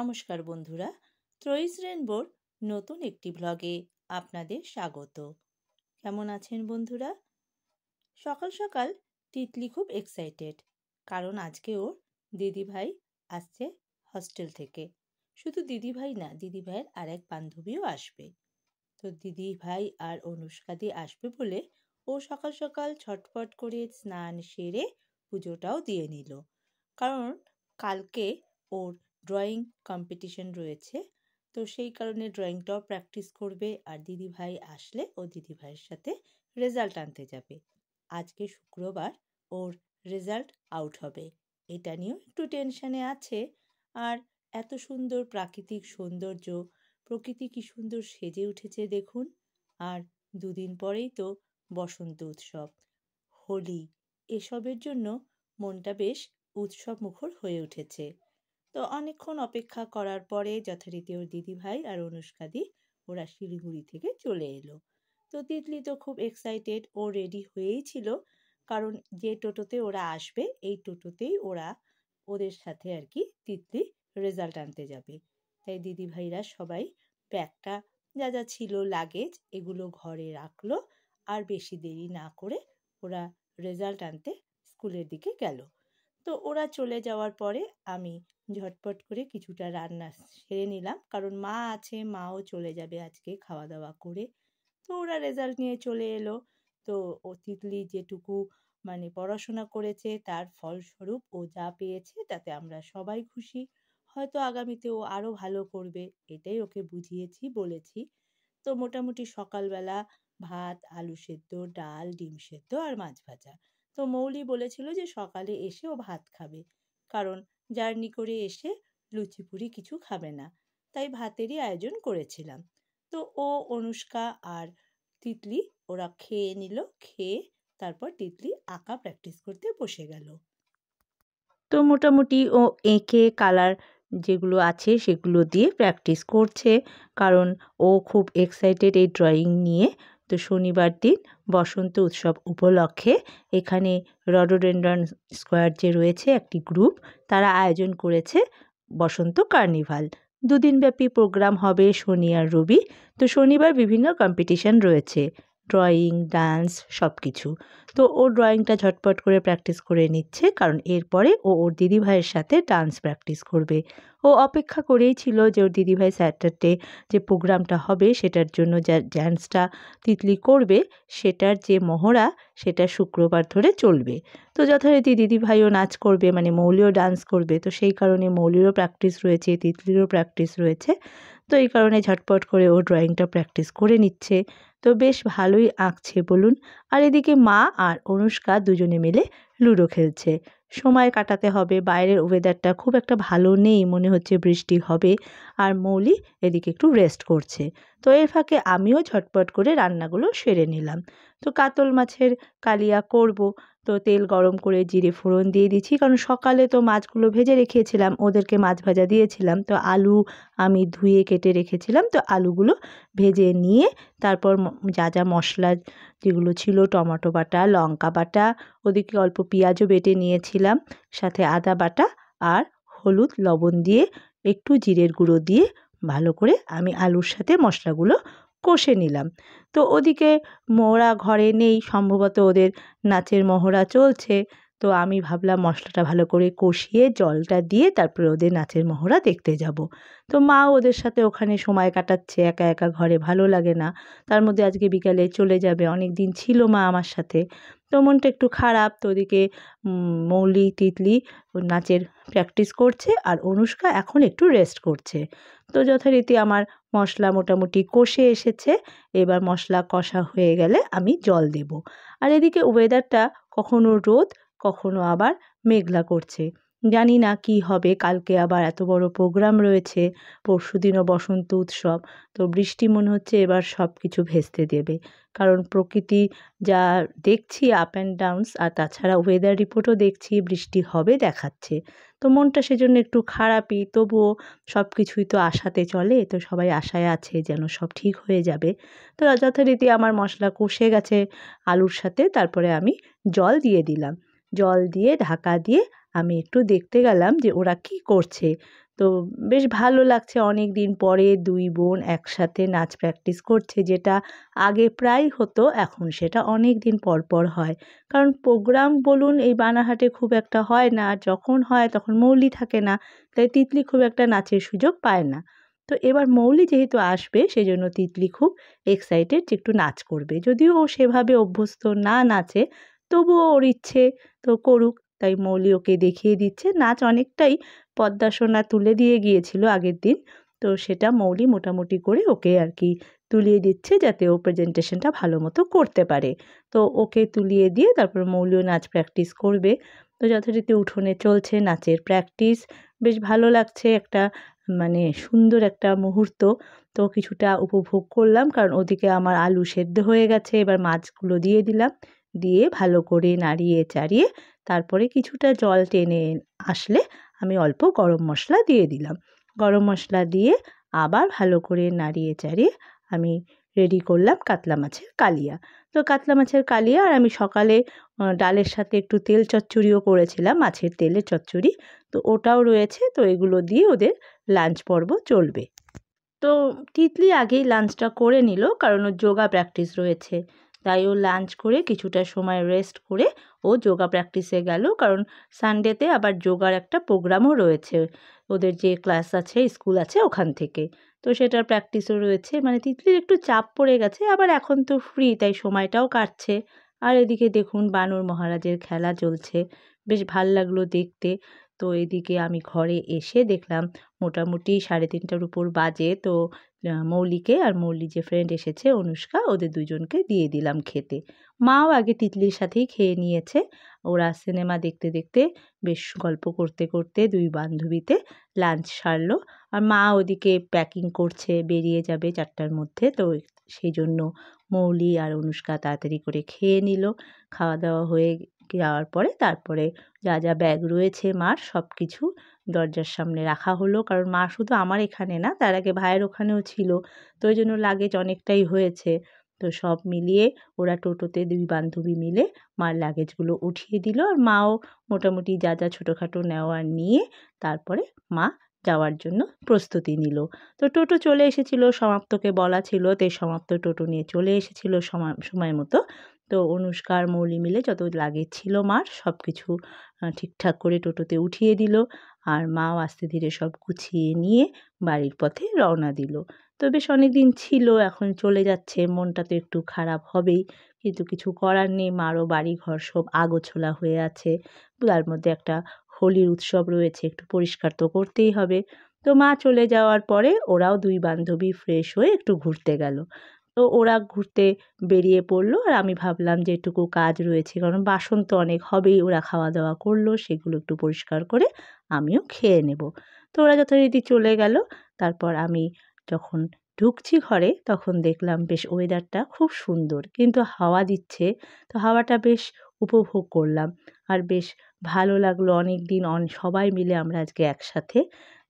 নমস্কার বন্ধুরা, ত্রয়িস রেনবোর নতুন একটি ব্লগে আপনাদের স্বাগত। কেমন আছেন বন্ধুরা? সকাল সকাল তিতলি খুব এক্সাইটেড, কারণ আজকে ওর দিদিভাই আসছে হস্টেল থেকে। শুধু দিদিভাই না, দিদিভাইয়ের আর এক বান্ধবীও আসবে। তো দিদিভাই আর অনুষ্কাদি আসবে বলে ও সকাল সকাল ছটফট করে স্নান সেরে পুজোটাও দিয়ে নিল, কারণ কালকে ওর ড্রয়িং কম্পিটিশন রয়েছে। তো সেই কারণে ড্রয়িংটাও প্র্যাকটিস করবে, আর দিদিভাই আসলে ও দিদিভাইয়ের সাথে রেজাল্ট আনতে যাবে। আজকে শুক্রবার, ওর রেজাল্ট আউট হবে, এটা নিয়েও একটু টেনশানে আছে। আর এত সুন্দর প্রাকৃতিক সৌন্দর্য, প্রকৃতি কি সুন্দর সেজে উঠেছে দেখুন। আর দুদিন পরেই তো বসন্ত উৎসব, হোলি, এসবের জন্য মনটা বেশ উৎসব মুখর হয়ে উঠেছে। তো অনেকক্ষণ অপেক্ষা করার পরে যথারীতি ওর দিদিভাই আর অনুষ্কাদি ওরা শিলিগুড়ি থেকে চলে এলো। তো তিতলি তো খুব এক্সাইটেড, ও রেডি হয়েই ছিল, কারণ যে টোটোতে ওরা আসবে এই টোটোতেই ওদের সাথে আর কি তিতলি রেজাল্ট আনতে যাবে। তাই দিদিভাইরা সবাই ব্যাগটা যা যা ছিল লাগেজ এগুলো ঘরে রাখলো, আর বেশি দেরি না করে ওরা রেজাল্ট আনতে স্কুলের দিকে গেল। তো ওরা চলে যাওয়ার পরে আমি ঝটপট করে কিছুটা রান্না সেরে নিলাম, কারণ মা আছে, মাও চলে যাবে আজকে খাওয়া দাওয়া করে। তো ওরা রেজাল্ট নিয়ে চলে এলো। তো ও তিতলি যেটুকু পড়াশোনা করেছে তার ফলস্বরূপ ও যা পেয়েছে তাতে আমরা সবাই খুশি। হয়তো আগামীতে ও আরও ভালো করবে, এটাই ওকে বুঝিয়েছি, বলেছি। তো মোটামুটি সকালবেলা ভাত, আলু সেদ্ধ, ডাল, ডিম সেদ্ধ আর মাছ ভাজা। তো মৌলি বলেছিল যে সকালে এসে ও ভাত খাবে, কারণ জার্নি করে এসে লুচি পুরি কিছু খাবে না, তাই ভাতেরই আয়োজন করেছিলাম। তো ও, অনুষ্কা আর তিতলি ওরা খেয়ে নিল, খেয়ে তারপর তিতলি আঁকা প্র্যাকটিস করতে বসে গেল। তো মোটামুটি ও এঁকে কালার যেগুলো আছে সেগুলো দিয়ে প্র্যাকটিস করছে, কারণ ও খুব এক্সাইটেড এই ড্রয়িং নিয়ে। তো শনিবার দিন বসন্ত উৎসব উপলক্ষে এখানে রডোডেনড্রন স্কোয়ার যে রয়েছে একটি গ্রুপ, তারা আয়োজন করেছে বসন্ত কার্নিভাল। দুদিনব্যাপী প্রোগ্রাম হবে শনি আর রবি। তো শনিবার বিভিন্ন কম্পিটিশান রয়েছে, ড্রয়িং, ডান্স, সব কিছু। তো ও ড্রয়িংটা ঝটপট করে প্র্যাকটিস করে নিচ্ছে, কারণ এরপরে ও ওর দিদিভাইয়ের সাথে ডান্স প্র্যাকটিস করবে। ও অপেক্ষা করেই ছিল যে ওর দিদিভাই স্যাটারডে যে প্রোগ্রামটা হবে সেটার জন্য যা ডান্সটা তিতলি করবে, সেটার যে মহড়া সেটা শুক্রবার ধরে চলবে। তো যথারীতি দিদিভাইও নাচ করবে, মৌলিও ডান্স করবে। তো সেই কারণে মৌলিরও প্র্যাকটিস রয়েছে, তিতলিরও প্র্যাকটিস রয়েছে। তো এই কারণে ঝটপট করে ও ড্রয়িংটা প্র্যাকটিস করে নিচ্ছে। তো বেশ ভালোই আঁকছে বলুন। আর এদিকে মা আর অনুষ্কা দুজনে মিলে লুডো খেলছে। সময় কাটাতে হবে, বাইরের ওয়েদারটা খুব একটা ভালো নেই, মনে হচ্ছে বৃষ্টি হবে। আর মৌলি এদিকে একটু রেস্ট করছে। তো এর ফাঁকে আমিও ঝটপট করে রান্নাগুলো সেরে নিলাম। তো কাতল মাছের কালিয়া করব। তো তেল গরম করে জিরে ফোড়ন দিয়ে দিচ্ছি, কারণ সকালে তো মাছগুলো ভেজে রেখেছিলাম, ওদেরকে মাছ ভাজা দিয়েছিলাম। তো আলু আমি ধুয়ে কেটে রেখেছিলাম, তো আলুগুলো ভেজে নিয়ে তারপর যা যা মশলা যেগুলো ছিল, টমেটো বাটা, লঙ্কা বাটা, ওদিকে অল্প পেঁয়াজও বেটে নিয়েছিলাম, সাথে আদা বাটা আর হলুদ লবণ দিয়ে একটু জিরের গুঁড়ো দিয়ে ভালো করে আমি আলুর সাথে মশলাগুলো কষে নিলাম। তো ওদিকে ওরা ঘরে নেই, সম্ভবত ওদের নাচের মহড়া চলছে। তো আমি ভাবলাম মশলাটা ভালো করে কষিয়ে জলটা দিয়ে তারপরে ওদের নাচের মহড়া দেখতে যাব। তো মা ওদের সাথে ওখানে সময় কাটাচ্ছে, একা একা ঘরে ভালো লাগে না। তার মধ্যে আজকে বিকালে চলে যাবে, অনেক দিন ছিল মা আমার সাথে। তো মনটা একটু খারাপ। তো ওদিকে মৌলি, তিতলি নাচের প্র্যাকটিস করছে, আর অনুষ্কা এখন একটু রেস্ট করছে। তো যথারীতি আমার মশলা মোটামুটি কষে এসেছে। এবার মশলা কষা হয়ে গেলে আমি জল দেব। আর এদিকে ওয়েদারটা কখনো রোদ, কখনো আবার মেঘলা করছে। জানি না কি হবে, কালকে আবার এত বড় প্রোগ্রাম রয়েছে, পরশুদিনও বসন্ত উৎসব। তো বৃষ্টি মনে হচ্ছে এবার সব কিছু ভেস্তে দেবে, কারণ প্রকৃতি যা দেখছি আপ অ্যান্ড ডাউনস, আর তাছাড়া ওয়েদার রিপোর্টও দেখছি বৃষ্টি হবে দেখাচ্ছে। তো মনটা সেজন্য একটু খারাপই, তবুও সব কিছুই তো আশাতে চলে। তো সবাই আশায় আছে যেন সব ঠিক হয়ে যাবে। তো যথারীতি আমার মশলা কষে গেছে আলুর সাথে, তারপরে আমি জল দিয়ে দিলাম। জল দিয়ে ঢাকা দিয়ে আমি একটু দেখতে গেলাম যে ওরা কি করছে। তো বেশ ভালো লাগছে, অনেক দিন পরে দুই বোন একসাথে নাচ প্র্যাকটিস করছে, যেটা আগে প্রায় হতো, এখন সেটা অনেক দিন পর পর হয়। কারণ প্রোগ্রাম বলুন এই বানারহাটে খুব একটা হয় না, আর যখন হয় তখন মৌলি থাকে না, তাই তিতলি খুব একটা নাচের সুযোগ পায় না। তো এবার মৌলি যেহেতু আসবে সেই জন্য তিতলি খুব এক্সাইটেড যে একটু নাচ করবে, যদিও ও সেভাবে অভ্যস্ত না নাচে, তবুও ওর ইচ্ছে, তো করুক। তাই মৌলি ওকে দেখিয়ে দিচ্ছে নাচ, অনেকটাই পদ্মাসনা তুলে দিয়ে গিয়েছিল আগের দিন, তো সেটা মৌলি মোটামুটি করে ওকে আর কি তুলিয়ে দিচ্ছে, যাতে ও প্রেজেন্টেশনটা ভালো মতো করতে পারে। তো ওকে তুলিয়ে দিয়ে তারপর মৌলিও নাচ প্র্যাকটিস করবে। তো যথারীতি উঠোনে চলছে নাচের প্র্যাকটিস, বেশ ভালো লাগছে, একটা মানে সুন্দর একটা মুহূর্ত। তো কিছুটা উপভোগ করলাম, কারণ ওদিকে আমার আলু সেদ্ধ হয়ে গেছে, এবার মাছগুলো দিয়ে দিলাম, দিয়ে ভালো করে নাড়িয়ে চাড়িয়ে তারপরে কিছুটা জল টেনে আসলে আমি অল্প গরম মশলা দিয়ে দিলাম। গরম মশলা দিয়ে আবার ভালো করে নাড়িয়ে চাড়িয়ে আমি রেডি করলাম কাতলা মাছের কালিয়া। তো কাতলা মাছের কালিয়া, আর আমি সকালে ডালের সাথে একটু তেল চচ্চড়িও করেছিলাম, মাছের তেলের চচ্চড়ি, তো ওটাও রয়েছে। তো এগুলো দিয়ে ওদের লাঞ্চ পর্ব চলবে। তো তিতলি আগেই লাঞ্চটা করে নিল, কারণ ওর যোগা প্র্যাকটিস রয়েছে, তাই ও লাঞ্চ করে কিছুটা সময় রেস্ট করে ও যোগা প্র্যাকটিসে গেল, কারণ সানডেতে আবার যোগার একটা প্রোগ্রামও রয়েছে, ওদের যে ক্লাস আছে স্কুল আছে ওখান থেকে, তো সেটার প্র্যাকটিসও রয়েছে। মানে তিতলির একটু চাপ পড়ে গেছে, আবার এখন তো ফ্রি তাই সময়টাও কাটছে। আর এদিকে দেখুন বানর মহারাজের খেলা চলছে, বেশ ভাল লাগলো দেখতে। তো এদিকে আমি ঘরে এসে দেখলাম মোটামুটি 3:30টার উপর বাজে। তো মৌলিকে আর মৌলির যে ফ্রেন্ড এসেছে অনুষ্কা, ওদের দুজনকে দিয়ে দিলাম খেতে। মাও আগে তিতলির সাথেই খেয়ে নিয়েছে। ওরা সিনেমা দেখতে দেখতে বেশ গল্প করতে করতে দুই বান্ধবীতে লাঞ্চ সারলো। আর মা ওদিকে প্যাকিং করছে, বেরিয়ে যাবে 4টার মধ্যে, তো সেই জন্য মৌলি আর অনুষ্কা তাড়াতাড়ি করে খেয়ে নিল। খাওয়া দাওয়া হয়ে যাওয়ার পরে তারপরে যা যা ব্যাগ রয়েছে মার সব কিছু দরজার সামনে রাখা হলো, কারণ মা শুধু আমার এখানে না, তার আগে ভাইয়ের ওখানেও ছিল, তো ওই জন্য লাগেজ অনেকটাই হয়েছে। তো সব মিলিয়ে ওরা টোটোতে দুই বান্ধবী মিলে মার লাগেজগুলো উঠিয়ে দিল, আর মাও মোটামুটি যা যা ছোটোখাটো নেওয়ার নিয়ে তারপরে মা যাওয়ার জন্য প্রস্তুতি নিল। তো টোটো চলে এসেছিল, সমাপ্তকে বলা ছিল, তাই সমাপ্ত টোটো নিয়ে চলে এসেছিল সময় মতো। তো অনুষ্কা আর মৌলি মিলে যত লাগেজ ছিল মার সব কিছু ঠিকঠাক করে টোটোতে উঠিয়ে দিল, আর মাও আস্তে ধীরে সব গুছিয়ে নিয়ে বাড়ির পথে রওনা দিল। তো বেশ অনেক দিন ছিল, এখন চলে যাচ্ছে, মনটা তো একটু খারাপ হবেই, কিন্তু কিছু করার নেই, মারও বাড়ি ঘর সব আগোছালো হয়ে আছে, তার মধ্যে একটা হোলির উৎসব রয়েছে, একটু পরিষ্কার তো করতেই হবে। তো মা চলে যাওয়ার পরে ওরাও দুই বান্ধবী ফ্রেশ হয়ে একটু ঘুরতে গেল। তো ওরা ঘুরতে বেরিয়ে পড়লো, আর আমি ভাবলাম যে এটুকু কাজ রয়েছে, কারণ বাসন তো অনেক হবেই, ওরা খাওয়া দাওয়া করলো, সেগুলো একটু পরিষ্কার করে আমিও খেয়ে নেব। তো ওরা যথারীতি চলে গেল। তারপর আমি যখন ঢুকছি ঘরে তখন দেখলাম বেশ ওয়েদারটা খুব সুন্দর, কিন্তু হাওয়া দিচ্ছে, তো হাওয়াটা বেশ উপভোগ করলাম, আর বেশ ভালো লাগলো, অনেক দিন সবাই মিলে আমরা আজকে একসাথে।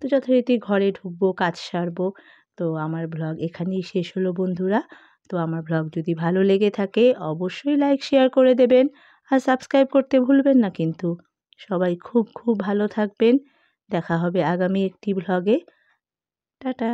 তো যথারীতি ঘরে ঢুকবো, কাজ সারবো। তো আমার ব্লগ এখানেই শেষ হলো বন্ধুরা। তো আমার ব্লগ যদি ভালো লেগে থাকে অবশ্যই লাইক শেয়ার করে দেবেন, আর সাবস্ক্রাইব করতে ভুলবেন না কিন্তু। সবাই খুব খুব ভালো থাকবেন। দেখা হবে আগামী একটি ব্লগে। টাটা।